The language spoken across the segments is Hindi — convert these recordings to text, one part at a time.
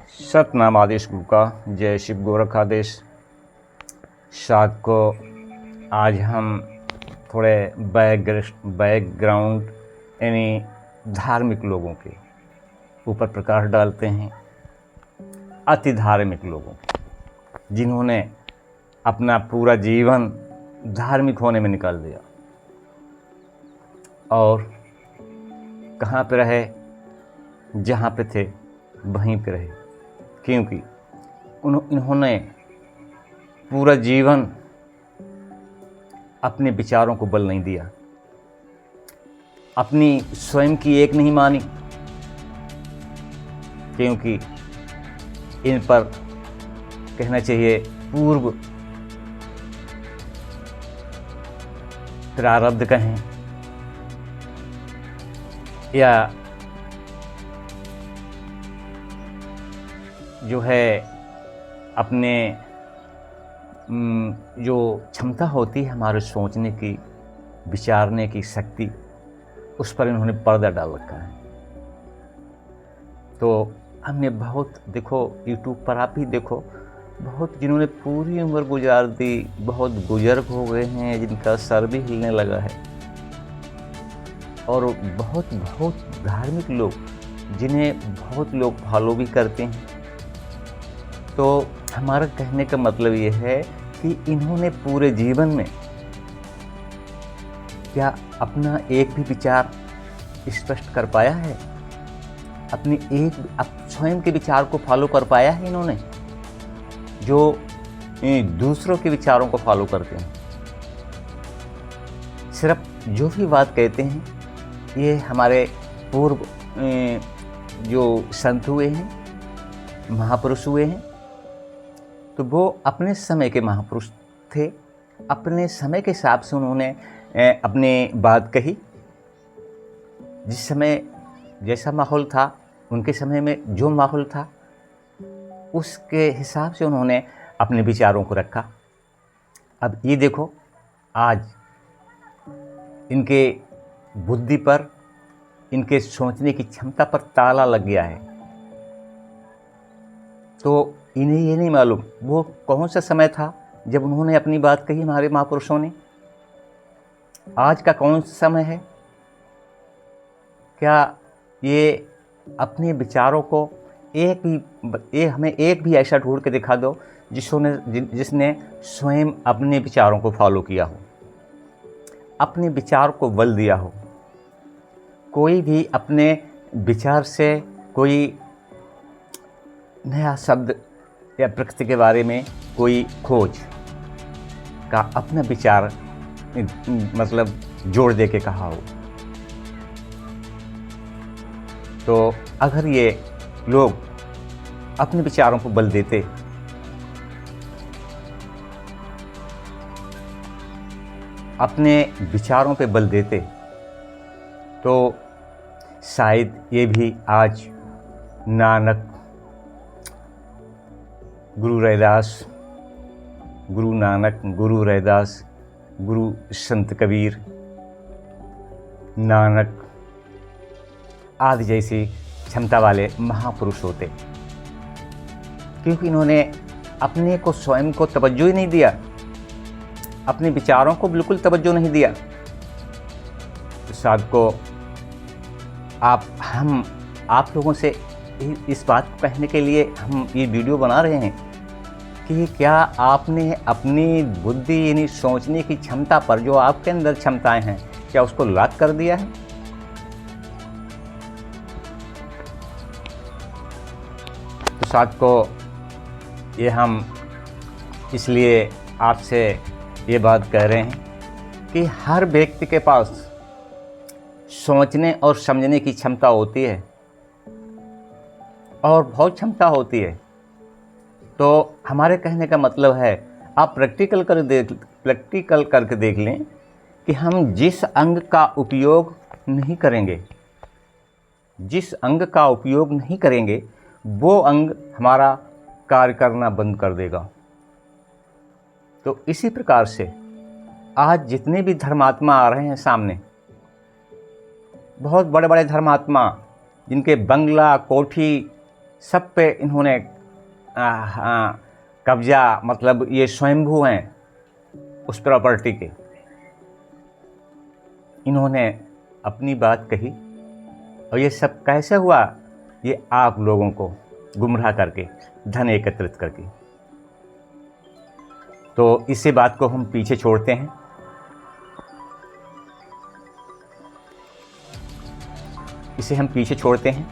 सतनाम आदेश गुरु का जय शिव गोरख आदेश। साथ को आज हम थोड़े बैकग्राउंड यानी धार्मिक लोगों के ऊपर प्रकाश डालते हैं। अति धार्मिक लोगों के जिन्होंने अपना पूरा जीवन धार्मिक होने में निकाल दिया और कहाँ पे रहे, जहाँ पे थे वहीं पे रहे, क्योंकि इन्होंने पूरा जीवन अपने विचारों को बल नहीं दिया, अपनी स्वयं की एक नहीं मानी, क्योंकि इन पर कहना चाहिए पूर्व प्रारब्ध कहें या जो है अपने जो क्षमता होती है हमारे सोचने की, विचारने की शक्ति, उस पर इन्होंने पर्दा डाल रखा है। तो हमने बहुत देखो, यूट्यूब पर आप ही देखो, बहुत जिन्होंने पूरी उम्र गुजार दी, बहुत बुजुर्ग हो गए हैं जिनका सर भी हिलने लगा है, और बहुत धार्मिक लोग जिन्हें बहुत लोग फॉलो भी करते हैं। तो हमारा कहने का मतलब ये है कि इन्होंने पूरे जीवन में क्या अपना एक भी विचार स्पष्ट कर पाया है? अपनी स्वयं के विचार को फॉलो कर पाया है इन्होंने, जो दूसरों के विचारों को फॉलो करते हैं? सिर्फ जो भी बात कहते हैं, ये हमारे पूर्व जो संत हुए हैं, महापुरुष हुए हैं, तो वो अपने समय के महापुरुष थे। अपने समय के हिसाब से उन्होंने अपनी बात कही। जिस समय जैसा माहौल था, उनके समय में जो माहौल था, उसके हिसाब से उन्होंने अपने विचारों को रखा। अब ये देखो, आज इनके बुद्धि पर, इनके सोचने की क्षमता पर ताला लग गया है। तो इन्हें ये नहीं मालूम वो कौन सा समय था जब उन्होंने अपनी बात कही, हमारे महापुरुषों ने। आज का कौन सा समय है? क्या ये अपने विचारों को हमें एक भी ऐसा ढूंढ के दिखा दो जिसने स्वयं अपने विचारों को फॉलो किया हो, अपने विचार को बल दिया हो। कोई भी अपने विचार से कोई नया शब्द या प्रकृति के बारे में कोई खोज का अपना विचार मतलब जोड़ दे के कहा हो। तो अगर ये लोग अपने विचारों को बल देते, अपने विचारों पे बल देते, तो शायद ये भी आज नानक, गुरु रैदास, गुरु नानक, गुरु रैदास, गुरु संत कबीर, नानक आदि जैसी क्षमता वाले महापुरुष होते, क्योंकि इन्होंने अपने को, स्वयं को तवज्जो ही नहीं दिया, अपने विचारों को बिल्कुल तवज्जो नहीं दिया। तो साथ को आप लोगों से इस बात को कहने के लिए हम ये वीडियो बना रहे हैं कि क्या आपने अपनी बुद्धि यानी सोचने की क्षमता पर, जो आपके अंदर क्षमताएं हैं, क्या उसको लॉक कर दिया है? तो साथ को ये हम इसलिए आपसे ये बात कह रहे हैं कि हर व्यक्ति के पास सोचने और समझने की क्षमता होती है, और बहुत क्षमता होती है। तो हमारे कहने का मतलब है, आप प्रैक्टिकल करके देख लें कि हम जिस अंग का उपयोग नहीं करेंगे, जिस अंग का उपयोग नहीं करेंगे, वो अंग हमारा कार्य करना बंद कर देगा। तो इसी प्रकार से आज जितने भी धर्मात्मा आ रहे हैं सामने, बहुत बड़े बड़े धर्मात्मा जिनके बंगला कोठी सब पे इन्होंने कब्जा, मतलब ये स्वयंभू हैं उस प्रॉपर्टी के। इन्होंने अपनी बात कही और ये सब कैसे हुआ? ये आप लोगों को गुमराह करके, धन एकत्रित करके। तो इसी बात को हम पीछे छोड़ते हैं। इसे हम पीछे छोड़ते हैं,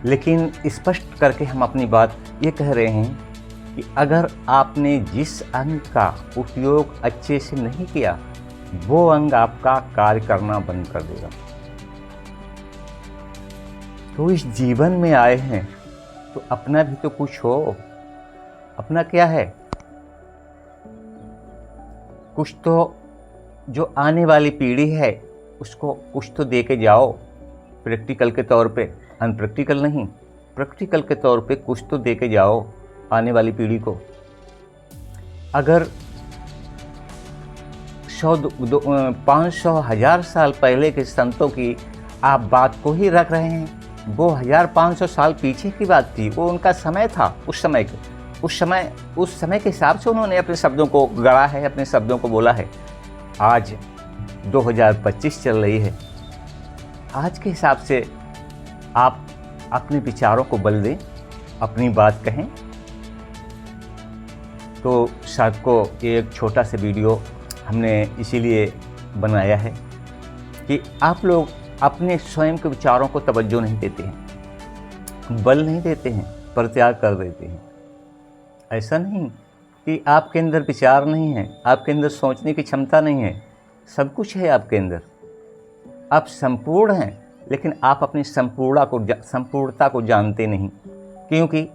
लेकिन स्पष्ट करके हम अपनी बात ये कह रहे हैं कि अगर आपने जिस अंग का उपयोग अच्छे से नहीं किया, वो अंग आपका कार्य करना बंद कर देगा। तो इस जीवन में आए हैं तो अपना भी तो कुछ हो। अपना क्या है? कुछ तो जो आने वाली पीढ़ी है उसको कुछ तो दे के जाओ, प्रैक्टिकल के तौर पे, अनप्रैक्टिकल नहीं, प्रैक्टिकल के तौर पे कुछ तो दे के जाओ आने वाली पीढ़ी को। अगर 500 1000 साल पहले के संतों की आप बात को ही रख रहे हैं, वो 1500 साल पीछे की बात थी, वो उनका समय था। उस समय के हिसाब से उन्होंने अपने शब्दों को गढ़ा है, अपने शब्दों को बोला है। आज 2025 चल रही है। आज के हिसाब से आप अपने विचारों को बल दें, अपनी बात कहें। तो शायद को एक छोटा सा वीडियो हमने इसीलिए बनाया है कि आप लोग अपने स्वयं के विचारों को तवज्जो नहीं देते हैं, बल नहीं देते हैं, परित्याग कर देते हैं। ऐसा नहीं कि आपके अंदर विचार नहीं है, आपके अंदर सोचने की क्षमता नहीं है, सब कुछ है आपके अंदर। आप संपूर्ण हैं, लेकिन आप अपनी संपूर्णता को जानते नहीं, क्योंकि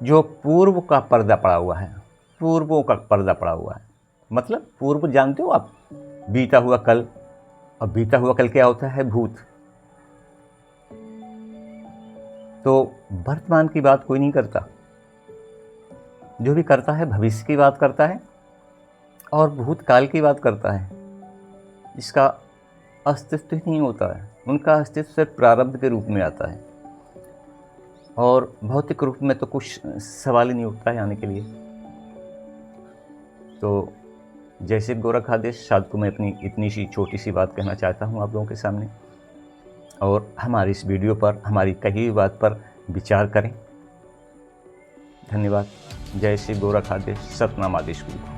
जो पूर्व का पर्दा पड़ा हुआ है, पूर्वों का पर्दा पड़ा हुआ है। मतलब पूर्व जानते हो आप, बीता हुआ कल। और बीता हुआ कल क्या होता है? भूत। तो वर्तमान की बात कोई नहीं करता, जो भी करता है भविष्य की बात करता है और भूतकाल की बात करता है। इसका अस्तित्व ही नहीं होता है, उनका अस्तित्व सिर्फ प्रारब्ध के रूप में आता है और भौतिक रूप में तो कुछ सवाल ही नहीं उठता है आने के लिए। तो जैसे गोरखाधीश साध को मैं अपनी इतनी सी छोटी सी बात कहना चाहता हूँ आप लोगों के सामने, और हमारी इस वीडियो पर, हमारी कही हुई बात पर विचार करें। धन्यवाद। जय श्री गोरखाधीश, सतनाम आदेश गुरु।